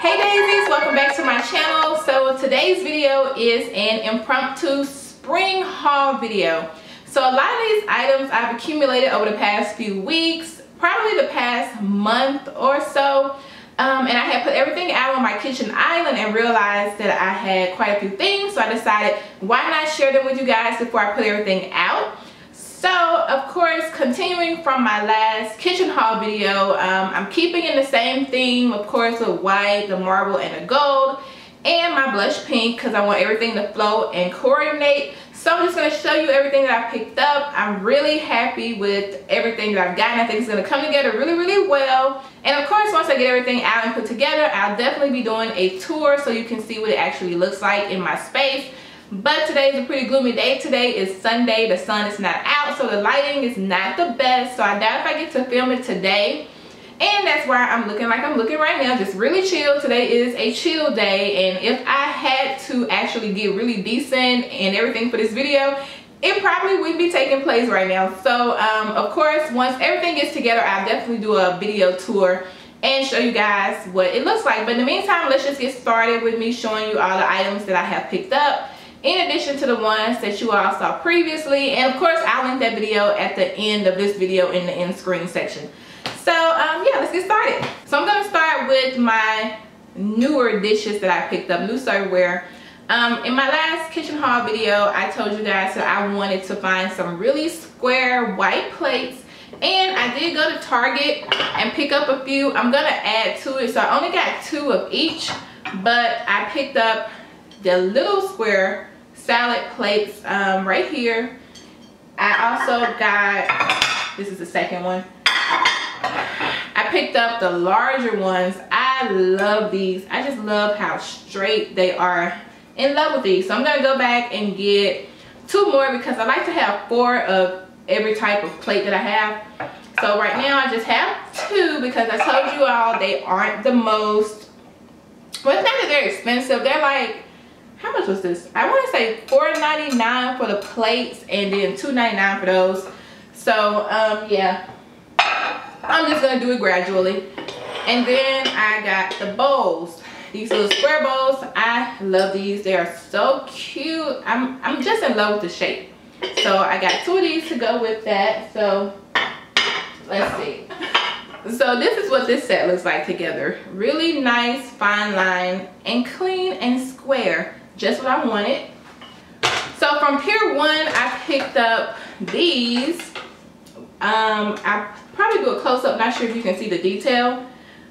Hey Daisies, welcome back to my channel. So today's video is an impromptu spring haul video. So a lot of these items I've accumulated over the past few weeks, probably the past month or so. And I had put everything out on my kitchen island and realized that I had quite a few things. So I decided, why not share them with you guys before I put everything out? So, of course, continuing from my last kitchen haul video, I'm keeping in the same theme, of course, with white, the marble, and the gold, and my blush pink, because I want everything to flow and coordinate. So I'm just going to show you everything that I picked up. I'm really happy with everything that I've gotten. I think it's going to come together really, really well. And of course, once I get everything out and put together, I'll definitely be doing a tour so you can see what it actually looks like in my space. But today is a pretty gloomy day. Today is Sunday. The sun is not out, so the lighting is not the best. So I doubt if I get to film it today. And that's why I'm looking like I'm looking right now, just really chill. Today is a chill day, and if I had to actually get really decent and everything for this video, it probably wouldn't be taking place right now. So of course, once everything gets together, I'll definitely do a video tour and show you guys what it looks like. But in the meantime, let's just get started with me showing you all the items that I have picked up, in addition to the ones that you all saw previously. And of course, I'll link that video at the end of this video in the end screen section. So yeah, let's get started. So I'm gonna start with my newer dishes that I picked up, new serveware. In my last kitchen haul video, I told you guys that I wanted to find some really square white plates, and I did go to Target and pick up a few. I'm gonna add to it, so I only got 2 of each, but I picked up the little square salad plates right here. I also got, this is the second one, I picked up the larger ones. I love these. I just love how straight they are. In love with these. So I'm gonna go back and get 2 more because I like to have 4 of every type of plate that I have. So right now I just have 2 because I told you all they aren't the most, well, it's not that they're expensive. They're like, how much was this? I want to say $4.99 for the plates and then $2.99 for those. So yeah, I'm just gonna do it gradually. And then I got the bowls, these little square bowls. I love these. They are so cute. I'm just in love with the shape. So I got 2 of these to go with that. So let's see. So this is what this set looks like together. Really nice, fine line, and clean and square. Just what I wanted. So from Pier 1, I picked up these. I probably do a close-up, not sure if you can see the detail,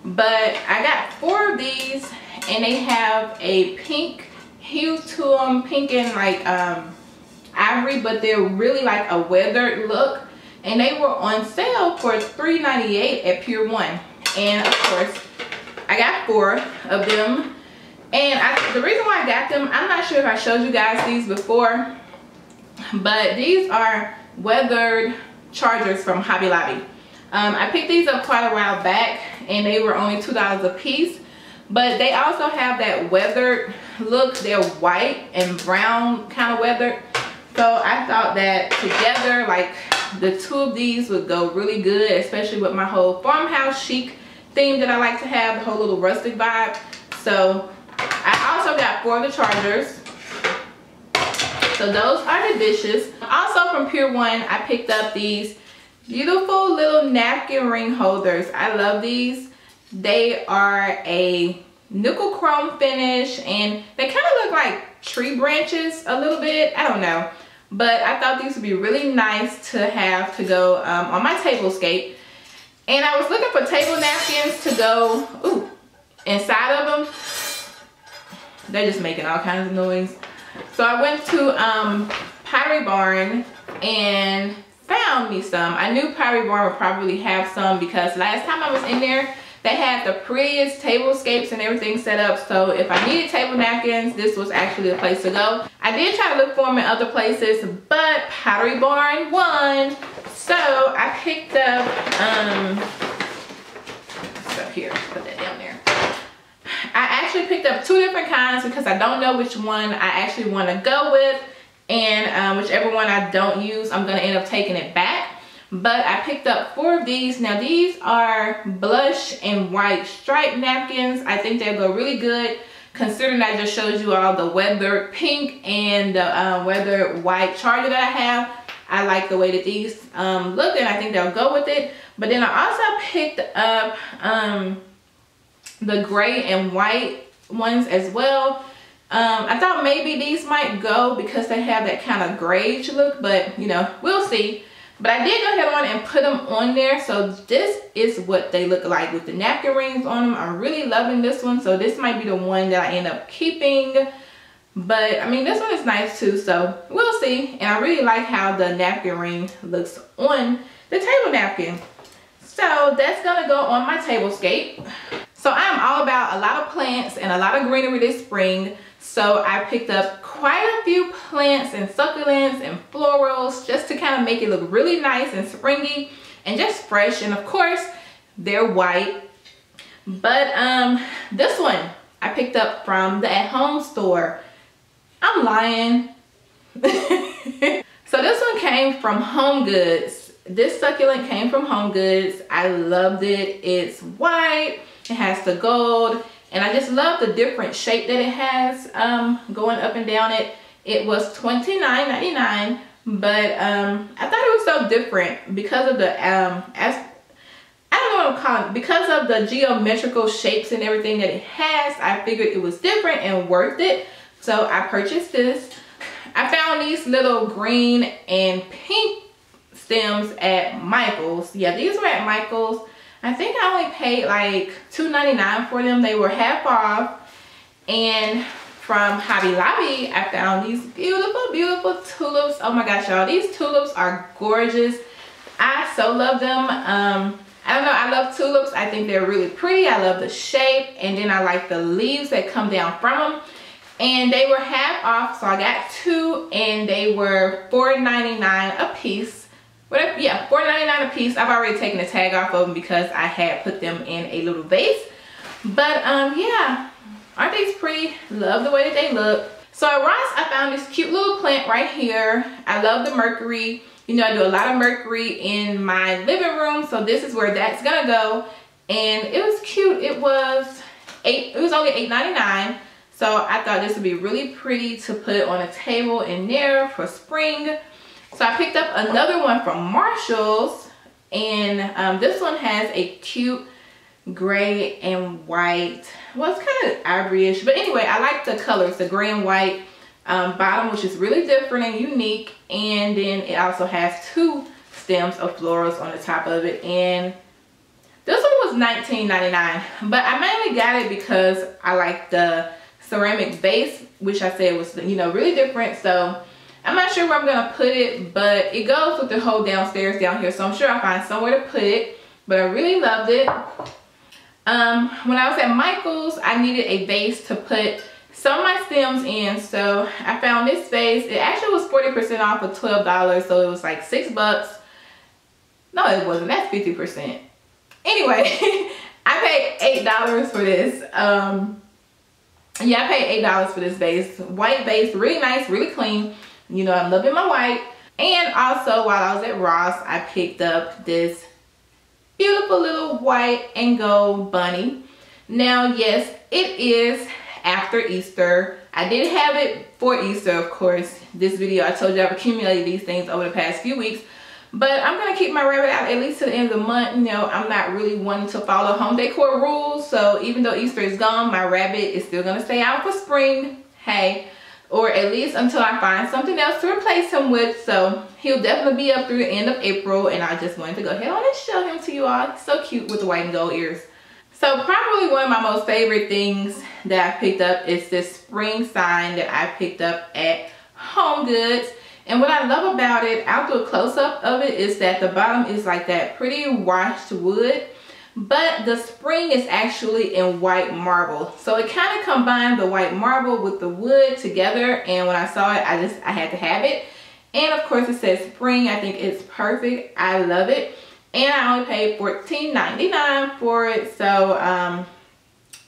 but I got 4 of these, and they have a pink hue to them, pink and like ivory, but they're really like a weathered look, and they were on sale for $3.98 at Pier 1. And of course, I got 4 of them. And the reason why I got them, I'm not sure if I showed you guys these before, but these are weathered chargers from Hobby Lobby. I picked these up quite a while back, and they were only $2 a piece, but they also have that weathered look. They're white and brown kind of weathered. So I thought that together, like the 2 of these would go really good, especially with my whole farmhouse chic theme that I like to have, the whole little rustic vibe. So I also got 4 of the chargers. So those are the dishes. Also from Pier 1, I picked up these beautiful little napkin ring holders. I love these. They are a nickel chrome finish, and they kind of look like tree branches a little bit. I don't know. But I thought these would be really nice to have to go on my tablescape. And I was looking for table napkins to go inside of them. They're just making all kinds of noise. So I went to Pottery Barn and found me some. I knew Pottery Barn would probably have some because last time I was in there, they had the prettiest tablescapes and everything set up. So if I needed table napkins, this was actually the place to go. I did try to look for them in other places, but Pottery Barn won. So I picked up, what's up here? Put that down there. I actually picked up 2 different kinds because I don't know which one I actually want to go with, and whichever one I don't use, I'm going to end up taking it back. but I picked up 4 of these. Now these are blush and white striped napkins. I think they'll go really good, considering I just showed you all the weathered pink and the weathered white charger that I have. I like the way that these look, and I think they'll go with it. But then I also picked up the gray and white ones as well. I thought maybe these might go because they have that kind of grayish look, but you know, we'll see. But I did go ahead on and put them on there. So this is what they look like with the napkin rings on them. I'm really loving this one. So this might be the one that I end up keeping. But I mean, this one is nice too, so we'll see. And I really like how the napkin ring looks on the table napkin. So that's gonna go on my tablescape. So I'm all about a lot of plants and a lot of greenery this spring. So I picked up quite a few plants and succulents and florals just to kind of make it look really nice and springy and just fresh. And of course, they're white. But this one I picked up from the at-home store. I'm lying. So this one came from HomeGoods. This succulent came from HomeGoods. I loved it. It's white. It has the gold. And I just love the different shape that it has going up and down it. It was $29.99. But I thought it was so different because of the, I don't know what I'm calling it. Because of the geometrical shapes and everything that it has, I figured it was different and worth it. So I purchased this. I found these little green and pink stems at Michael's. Yeah, these were at Michael's. I think I only paid like $2.99 for them. They were half off. And from Hobby Lobby, I found these beautiful, beautiful tulips. Oh my gosh, y'all. These tulips are gorgeous. I so love them. I don't know. I love tulips. I think they're really pretty. I love the shape. And then I like the leaves that come down from them. And they were half off, so I got 2, and they were $4.99 a piece. Whatever, yeah, $4.99 a piece. I've already taken the tag off of them because I had put them in a little vase. But yeah, aren't these pretty? Love the way that they look. So at Ross, I found this cute little plant right here. I love the Mercury. You know, I do a lot of Mercury in my living room, so this is where that's gonna go. And it was cute. It was only $8.99. So I thought this would be really pretty to put on a table in there for spring. So I picked up another one from Marshall's, and this one has a cute gray and white. Well, it's kind of ivory-ish, but anyway, I like the colors, the gray and white bottom, which is really different and unique. And then it also has 2 stems of florals on the top of it. And this one was $19.99, but I mainly got it because I like the ceramic base, which I said was, you know, really different. So I'm not sure where I'm gonna put it, but it goes with the whole downstairs down here, so I'm sure I'll find somewhere to put it. But I really loved it. When I was at Michael's, I needed a vase to put some of my stems in, so I found this vase. It actually was 40% off of $12, so it was like $6. No, it wasn't. That's 50%. Anyway, I paid $8 for this. Yeah, I paid $8 for this vase. White vase, really nice, really clean. You know, I'm loving my white. And also, while I was at Ross, I picked up this beautiful little white and gold bunny. Now, yes, it is after Easter. I did have it for Easter, of course. This video, I told you I've accumulated these things over the past few weeks. But I'm going to keep my rabbit out at least to the end of the month. You know, I'm not really wanting to follow home decor rules. So even though Easter is gone, my rabbit is still going to stay out for spring. Hey, or at least until I find something else to replace him with. So he'll definitely be up through the end of April. And I just wanted to go ahead on and show him to you all. He's so cute with the white and gold ears. So probably one of my most favorite things that I picked up is this spring sign that I picked up at HomeGoods. And what I love about it, I'll do a close-up of it, is that the bottom is like that pretty washed wood, but the spring is actually in white marble. So it kind of combined the white marble with the wood together, and when I saw it, I had to have it. And of course it says spring. I think it's perfect. I love it. And I only paid $14.99 for it, so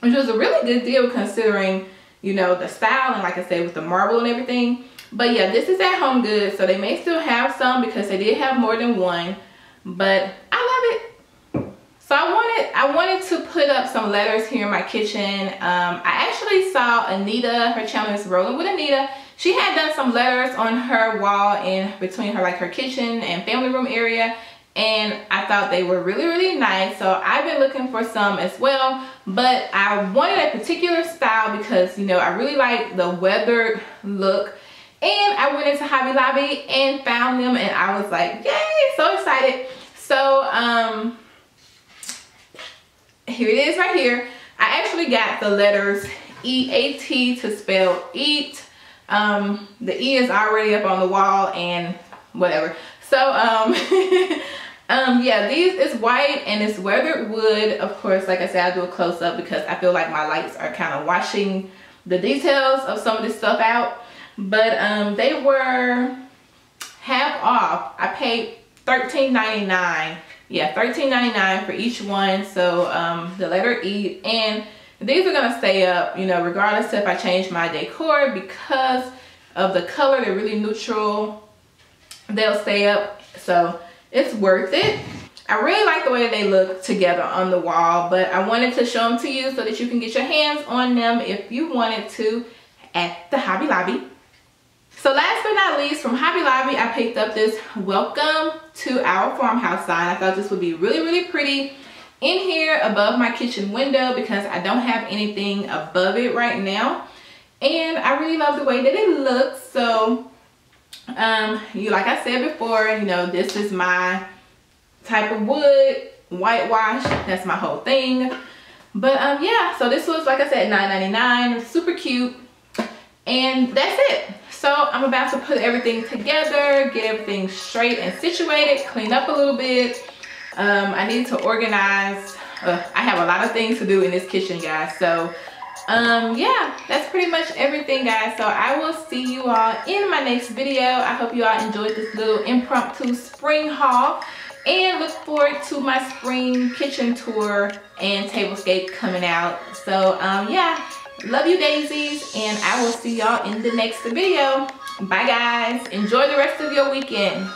which was a really good deal considering, you know, the style and like I said with the marble and everything. But yeah, this is at HomeGoods, so they may still have some because they did have more than one. but I love it. So I wanted to put up some letters here in my kitchen. I actually saw Anita, her channel is Rolling with Anita. She had done some letters on her wall in between her her kitchen and family room area, and I thought they were really nice. So I've been looking for some as well, but I wanted a particular style because, you know, I really like the weathered look. And I went into Hobby Lobby and found them, and I was like, yay, so excited. So here it is right here. I actually got the letters EAT to spell eat. The E is already up on the wall and whatever. So yeah, these is white and it's weathered wood. Of course, like I said, I'll do a close-up because I feel like my lights are kind of washing the details of some of this stuff out. But they were half off. I paid $13.99. Yeah, $13.99 for each one. So the letter E, and these are gonna stay up, you know, regardless if I change my decor, because of the color. They're really neutral. They'll stay up, so it's worth it. I really like the way they look together on the wall, but I wanted to show them to you so that you can get your hands on them if you wanted to at the Hobby Lobby. So last but not least, from Hobby Lobby, I picked up this welcome to our farmhouse sign. I thought this would be really pretty in here above my kitchen window because I don't have anything above it right now. And I really love the way that it looks. So like I said before, you know, this is my type of wood, whitewash. That's my whole thing. But yeah, so this was, like I said, $9.99, super cute. And that's it. So I'm about to put everything together, get everything straight and situated, clean up a little bit. I need to organize. I have a lot of things to do in this kitchen, guys. So yeah, that's pretty much everything, guys. So I will see you all in my next video. I hope you all enjoyed this little impromptu spring haul, and look forward to my spring kitchen tour and tablescape coming out. So yeah, love you, daisies, and I will see y'all in the next video. Bye, guys. Enjoy the rest of your weekend.